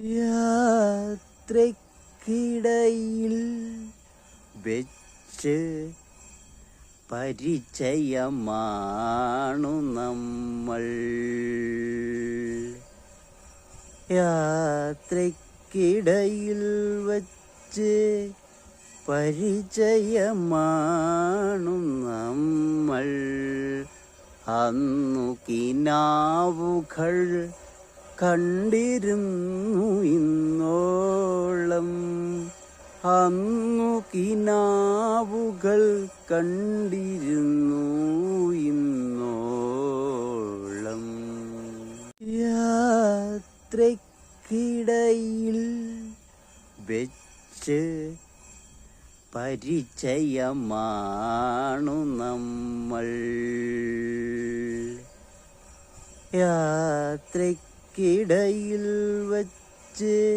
യാത്രക്കിടയിൽ വെച്ച് പരിചയമാണു നമ്മൾ. യാത്രക്കിടയിൽ വച്ച് പരിചയമാണു നമ്മൾ. അന്നു കിനാവുകൾ കണ്ടിരുന്നു ഇന്നോളം. അന്നു കിനാവുകൾ കണ്ടിരുന്നു ഇന്നോളം. യാത്രക്കിടയിൽ വെച്ച് പരിചയമാണു നമ്മൾ. യാത്രക്കിടയിൽ വച്ച്